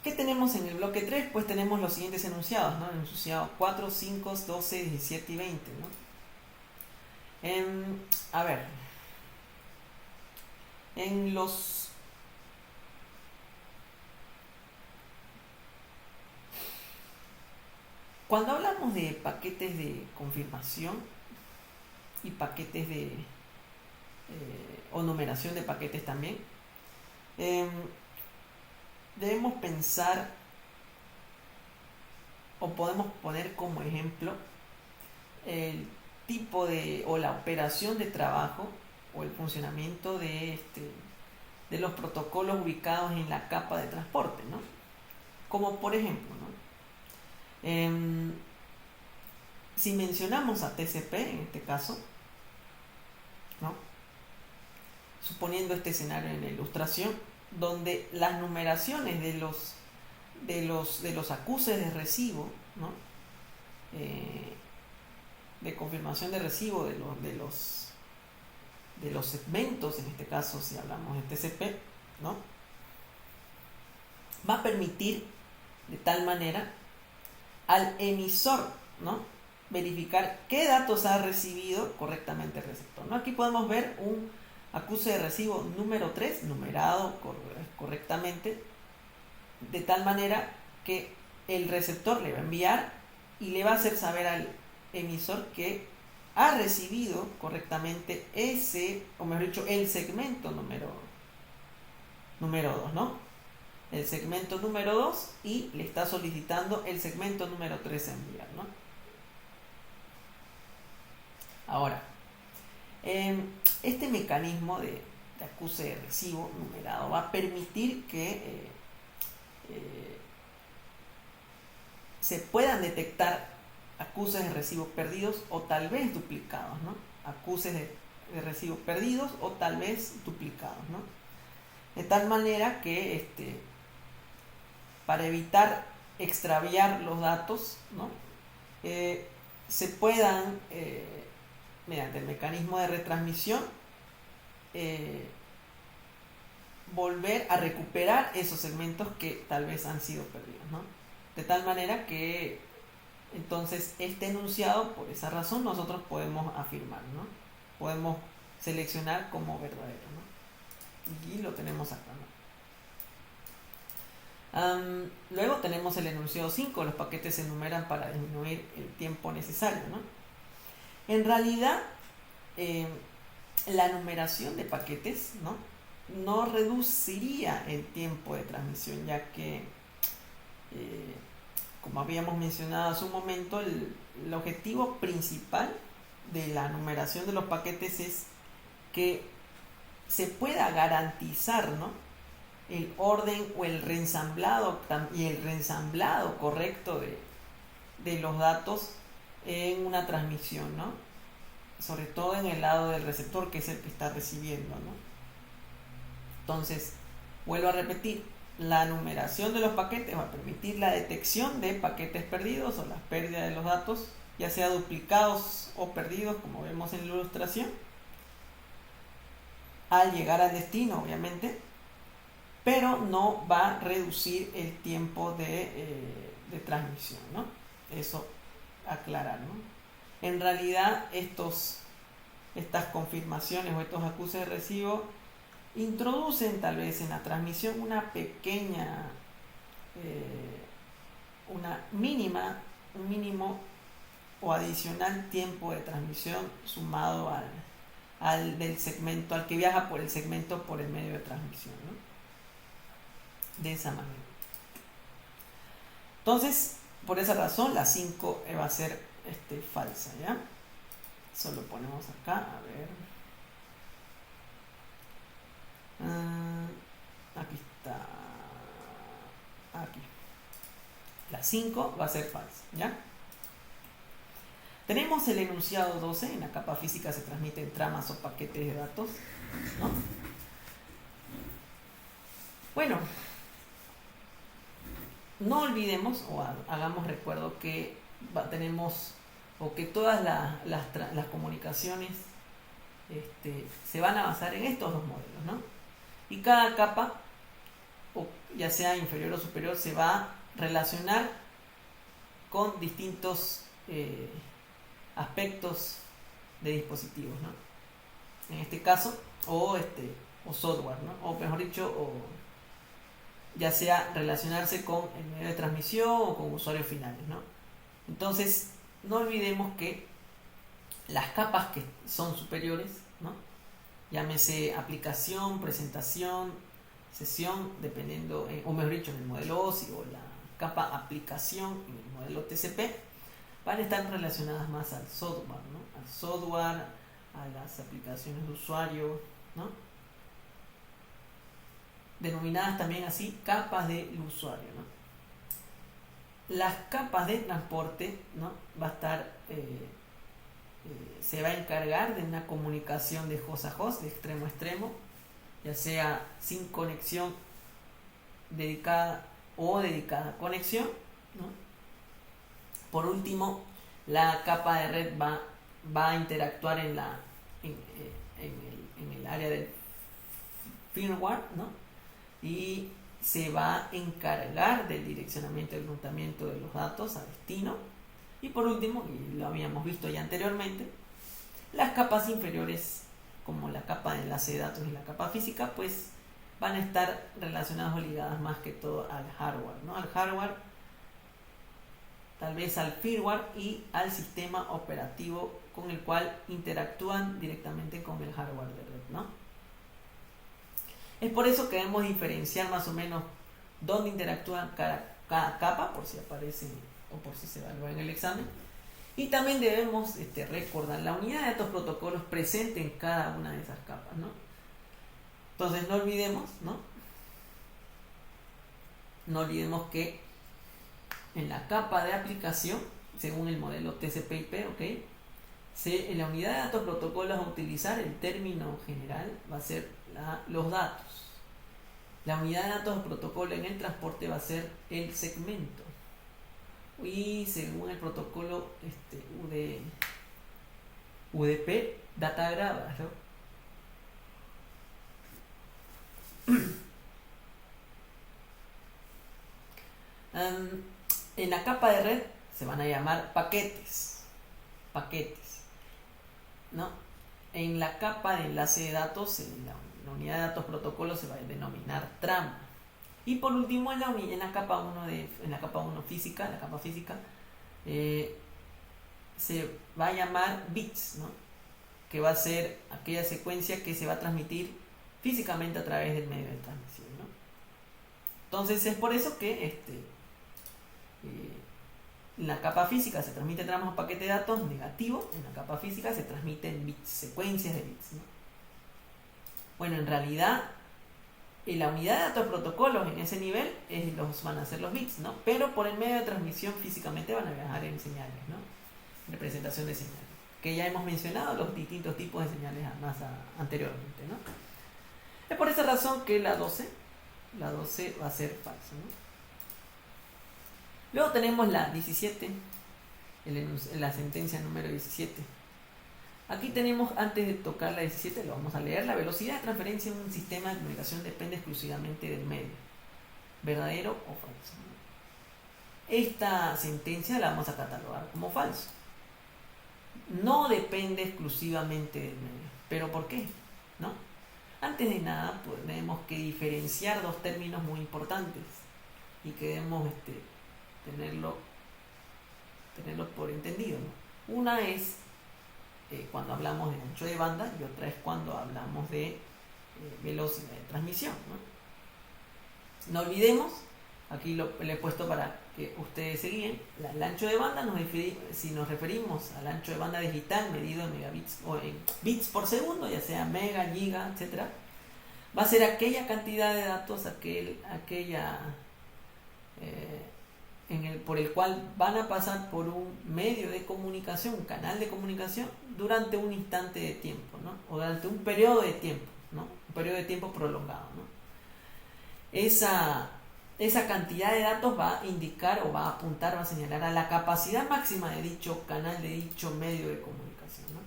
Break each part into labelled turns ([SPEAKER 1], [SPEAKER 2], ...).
[SPEAKER 1] ¿Qué tenemos en el bloque 3? Pues tenemos los siguientes enunciados, ¿no? Enunciado 4, 5, 12, 17 y 20, ¿no? A ver, en los... Cuando hablamos de paquetes de confirmación y paquetes de... o numeración de paquetes también, debemos pensar o podemos poner como ejemplo el tipo de o la operación de trabajo o el funcionamiento de los protocolos ubicados en la capa de transporte, ¿no? Como por ejemplo, ¿no? Si mencionamos a TCP en este caso, ¿no? Suponiendo este escenario en la ilustración, donde las numeraciones de los acuses de recibo, ¿no? De confirmación de recibo de los segmentos, en este caso si hablamos de TCP, ¿no? Va a permitir de tal manera al emisor, ¿no? Verificar qué datos ha recibido correctamente el receptor, ¿no? Aquí podemos ver un acuse de recibo número 3 numerado correctamente, de tal manera que el receptor le va a enviar y le va a hacer saber al emisor que ha recibido correctamente ese, o mejor dicho, el segmento número 2, ¿no? El segmento número 2 y le está solicitando el segmento número 3 a enviar, ¿no? Ahora, este mecanismo de acuse de recibo numerado va a permitir que se puedan detectar acuses de recibo perdidos o tal vez duplicados, ¿no? Acuses de recibo perdidos o tal vez duplicados, ¿no? De tal manera que para evitar extraviar los datos, ¿no? Se puedan, mediante el mecanismo de retransmisión, volver a recuperar esos segmentos que tal vez han sido perdidos, ¿no? De tal manera que entonces este enunciado, por esa razón, nosotros podemos afirmar, ¿no? Podemos seleccionar como verdadero, ¿no? Y lo tenemos acá, ¿no? Luego tenemos el enunciado 5, los paquetes se enumeran para disminuir el tiempo necesario, ¿no? En realidad, la numeración de paquetes, no reduciría el tiempo de transmisión, ya que, como habíamos mencionado hace un momento, el objetivo principal de la numeración de los paquetes es que se pueda garantizar, ¿no?, el orden o el reensamblado y el reensamblado correcto de los datos en una transmisión, ¿no? Sobre todo en el lado del receptor, que es el que está recibiendo, ¿no? Entonces, vuelvo a repetir, la numeración de los paquetes va a permitir la detección de paquetes perdidos o la pérdida de los datos, ya sea duplicados o perdidos, como vemos en la ilustración, al llegar al destino, obviamente, pero no va a reducir el tiempo de transmisión, ¿no? Eso aclarar, ¿no? En realidad, estas confirmaciones o estos acuses de recibo introducen tal vez en la transmisión una pequeña, un mínimo o adicional tiempo de transmisión sumado al del segmento, al que viaja por el segmento por el medio de transmisión, ¿no? De esa manera. Entonces, por esa razón, la 5 va a ser falsa, ¿ya? Solo ponemos acá, a ver. Aquí está. Aquí. La 5 va a ser falsa, ¿ya? Tenemos el enunciado 12. En la capa física se transmiten tramas o paquetes de datos, ¿no? Bueno, no olvidemos o hagamos recuerdo que tenemos, o que todas las comunicaciones se van a basar en estos dos modelos, ¿no? Y cada capa ya sea inferior o superior, se va a relacionar con distintos aspectos de dispositivos, ¿no? En este caso, o software, ¿no? O mejor dicho, o ya sea relacionarse con el medio de transmisión o con usuarios finales, ¿no? Entonces, no olvidemos que las capas que son superiores, ¿no? Llámese aplicación, presentación, sesión, dependiendo, o mejor dicho, en el modelo OSI o la capa aplicación en el modelo TCP, van a estar relacionadas más al software, ¿no? Al software, a las aplicaciones de usuario, ¿no? Denominadas también así capas del usuario, ¿no? Las capas de transporte, ¿no? Va a estar se va a encargar de una comunicación de host a host, de extremo a extremo, ya sea sin conexión dedicada o dedicada conexión, ¿no? Por último, la capa de red va a interactuar en el área del firmware, ¿no? Y se va a encargar del direccionamiento y enrutamiento de los datos a destino. Y por último, y lo habíamos visto ya anteriormente, las capas inferiores, como la capa de enlace de datos y la capa física, pues van a estar relacionadas o ligadas más que todo al hardware, ¿no? Al hardware, tal vez al firmware y al sistema operativo con el cual interactúan directamente con el hardware de red, ¿no? Es por eso que debemos diferenciar más o menos dónde interactúan cada capa, por si aparece o por si se evalúa en el examen. Y también debemos recordar la unidad de datos protocolos presente en cada una de esas capas, ¿no? Entonces no olvidemos, ¿no? No olvidemos que en la capa de aplicación, según el modelo TCP/IP, ¿ok? En la unidad de datos protocolos a utilizar, el término general va a ser los datos. La unidad de datos protocolo en el transporte va a ser el segmento. Y según el protocolo UDP, data grabada, ¿no? En la capa de red se van a llamar paquetes, ¿no? En la capa de enlace de datos, en la unidad de datos protocolo se va a denominar trama. Y por último, en la capa 1 física, la capa física, se va a llamar bits, ¿no? Que va a ser aquella secuencia que se va a transmitir físicamente a través del medio de transmisión, ¿no? Entonces es por eso que en la capa física se transmite tramos o paquete de datos negativo, en la capa física se transmiten bits, secuencias de bits, ¿no? Bueno, en realidad la unidad de datos protocolos en ese nivel van a ser los bits, ¿no? Pero por el medio de transmisión físicamente van a viajar en señales, ¿no? Representación de señales, que ya hemos mencionado los distintos tipos de señales más anteriormente, ¿no? Es por esa razón que la 12 va a ser falsa, ¿no? Luego tenemos la 17, la sentencia número 17. Aquí tenemos, antes de tocar la 17, lo vamos a leer. La velocidad de transferencia en un sistema de comunicación depende exclusivamente del medio, verdadero o falso. Esta sentencia la vamos a catalogar como falso. No depende exclusivamente del medio. ¿Pero por qué? ¿No? Antes de nada, pues, tenemos que diferenciar dos términos muy importantes y que debemos tenerlo por entendido, ¿no? Una es cuando hablamos de ancho de banda y otra es cuando hablamos de velocidad de transmisión, ¿no? No olvidemos, aquí le he puesto para que ustedes se guíen, el ancho de banda, si nos referimos al ancho de banda digital medido en megabits o en bits por segundo, ya sea mega, giga, etc., va a ser aquella cantidad de datos, por el cual van a pasar por un medio de comunicación, un canal de comunicación, durante un instante de tiempo, ¿no? O durante un periodo de tiempo, ¿no? Un periodo de tiempo prolongado, ¿no? Esa cantidad de datos va a indicar o va a apuntar, va a señalar a la capacidad máxima de dicho canal, de dicho medio de comunicación, ¿no?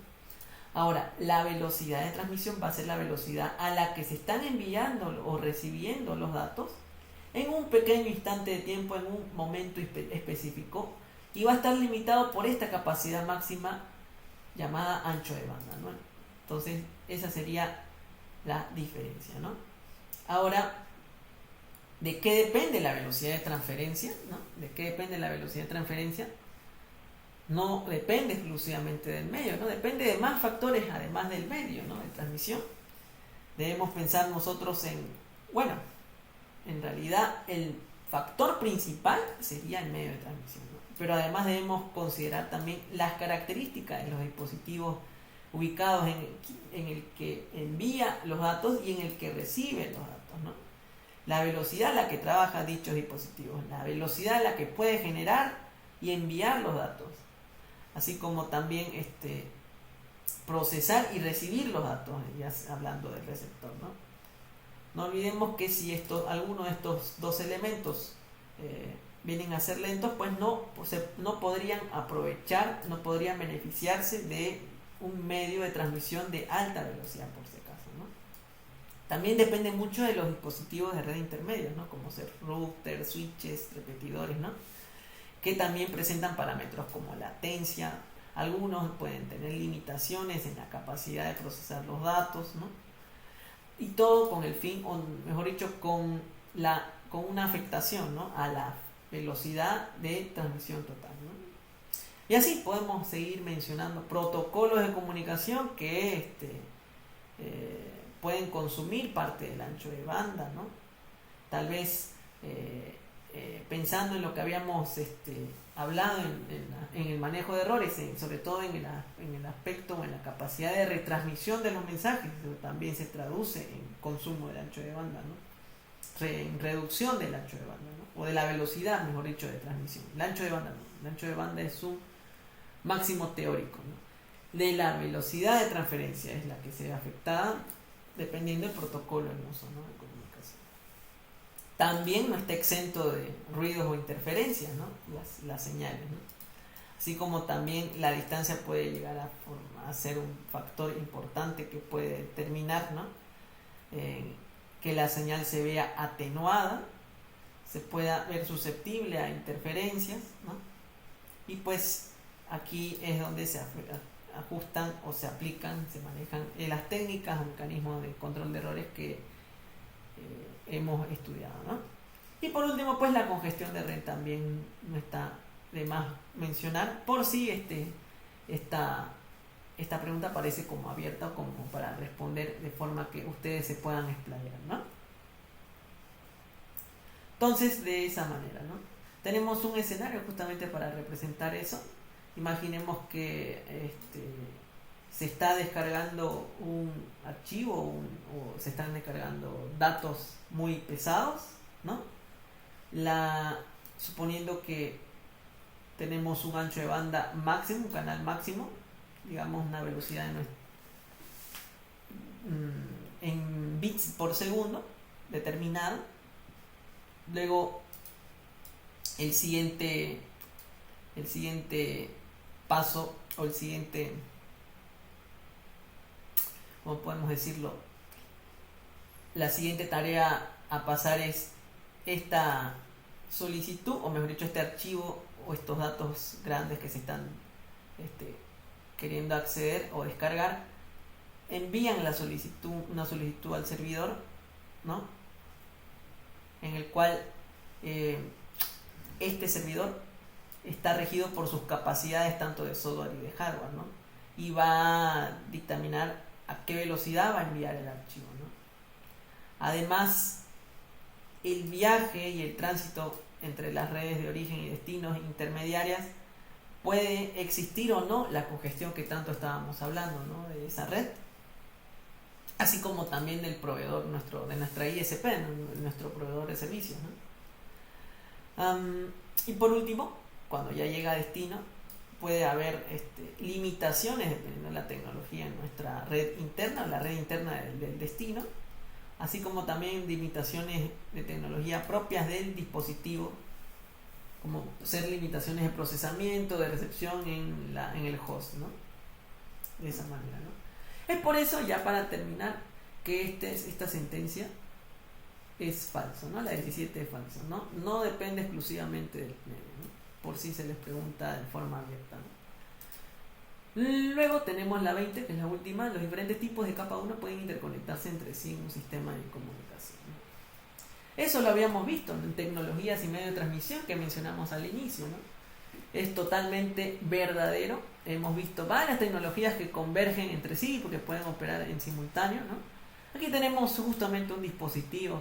[SPEAKER 1] Ahora, la velocidad de transmisión va a ser la velocidad a la que se están enviando o recibiendo los datos en un pequeño instante de tiempo, en un momento específico, y va a estar limitado por esta capacidad máxima llamada ancho de banda, ¿no? Entonces, esa sería la diferencia, ¿no? Ahora, ¿de qué depende la velocidad de transferencia? ¿No? ¿De qué depende la velocidad de transferencia? No depende exclusivamente del medio, ¿no? Depende de más factores además del medio, ¿no? De transmisión. Debemos pensar nosotros bueno, en realidad el factor principal sería el medio de transmisión, ¿no? Pero además debemos considerar también las características de los dispositivos ubicados en el que envía los datos y en el que recibe los datos, ¿no? La velocidad a la que trabaja dichos dispositivos, la velocidad a la que puede generar y enviar los datos, así como también procesar y recibir los datos, ya hablando del receptor, ¿no? No olvidemos que si alguno de estos dos elementos vienen a ser lentos, pues no podrían aprovechar, no podrían beneficiarse de un medio de transmisión de alta velocidad, por si acaso, ¿no? También depende mucho de los dispositivos de red intermedia, ¿no? Como ser routers, switches, repetidores, ¿no? Que también presentan parámetros como latencia. Algunos pueden tener limitaciones en la capacidad de procesar los datos, ¿no? Y todo con el fin, o mejor dicho, con una afectación, ¿no? A la velocidad de transmisión total, ¿no? Y así podemos seguir mencionando protocolos de comunicación que pueden consumir parte del ancho de banda, ¿no? Tal vez pensando en lo que habíamos hablado en el manejo de errores, sobre todo en el aspecto o en la capacidad de retransmisión de los mensajes, también se traduce en consumo del ancho de banda, ¿no? En reducción del ancho de banda, ¿no? O de la velocidad, mejor dicho, de transmisión. El ancho de banda no. El ancho de banda es un máximo teórico, ¿no? De la velocidad de transferencia es la que se ve afectada dependiendo del protocolo en uso, ¿no? De comunicación. También no está exento de ruidos o interferencias, ¿no? Las señales, ¿no? Así como también la distancia puede llegar a ser un factor importante que puede determinar, ¿no? Que la señal se vea atenuada, se pueda ver susceptible a interferencias, ¿no? Y pues aquí es donde se ajustan o se aplican, se manejan las técnicas o mecanismos de control de errores que hemos estudiado, ¿no? Y por último, pues la congestión de red también no está de más mencionar, por si esta pregunta parece como abierta o como para responder de forma que ustedes se puedan explayar, ¿no? Entonces, de esa manera, ¿no? Tenemos un escenario justamente para representar eso. Imaginemos que se está descargando un archivo o se están descargando datos muy pesados, ¿no? Suponiendo que tenemos un ancho de banda máximo, un canal máximo, digamos una velocidad en bits por segundo determinado. Luego el siguiente paso o el siguiente, ¿cómo podemos decirlo? La siguiente tarea a pasar es esta solicitud, o mejor dicho, este archivo o estos datos grandes que se están queriendo acceder o descargar, envían una solicitud al servidor, ¿no? En el cual este servidor está regido por sus capacidades tanto de software y de hardware, ¿no? Y va a dictaminar a qué velocidad va a enviar el archivo, ¿no? Además, el viaje y el tránsito entre las redes de origen y destinos intermediarias puede existir o no la congestión que tanto estábamos hablando, ¿no? De esa red, así como también del proveedor de nuestra ISP, ¿no? Nuestro proveedor de servicios, ¿no? Y por último, cuando ya llega a destino, puede haber limitaciones dependiendo de la tecnología en nuestra red interna, la red interna del destino, así como también limitaciones de tecnología propias del dispositivo, como ser limitaciones de procesamiento, de recepción en el host, ¿no? De esa manera, ¿no? Es por eso, ya para terminar, que esta sentencia es falso, ¿no? La 17 es falso, ¿no? No depende exclusivamente del medio, ¿no? Por si se les pregunta de forma abierta, ¿no? Luego tenemos la 20, que es la última. Los diferentes tipos de capa 1 pueden interconectarse entre sí en un sistema de comunicación, ¿no? Eso lo habíamos visto en tecnologías y medios de transmisión que mencionamos al inicio, ¿no? Es totalmente verdadero. Hemos visto varias tecnologías que convergen entre sí porque pueden operar en simultáneo, ¿no? Aquí tenemos justamente un dispositivo,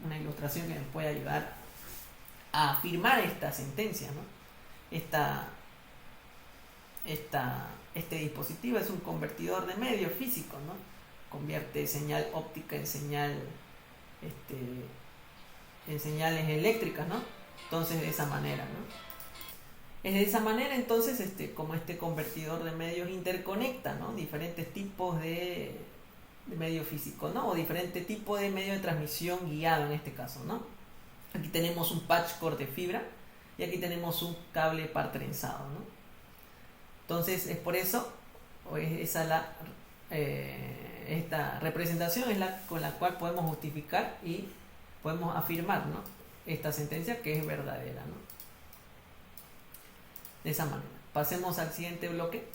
[SPEAKER 1] una ilustración que nos puede ayudar a afirmar esta sentencia, ¿no? Este dispositivo es un convertidor de medios físico, ¿no? Convierte señal óptica en señales eléctricas, ¿no? Entonces de esa manera, ¿no? Es de esa manera entonces como este convertidor de medios interconecta, ¿no? Diferentes tipos de medio físico, ¿no? O diferentes tipos de medio de transmisión guiado en este caso, ¿no? Aquí tenemos un patch cord de fibra y aquí tenemos un cable par trenzado, ¿no? Entonces es por eso, esta representación es la con la cual podemos justificar y podemos afirmar, ¿no? Esta sentencia que es verdadera, ¿no? De esa manera. Pasemos al siguiente bloque.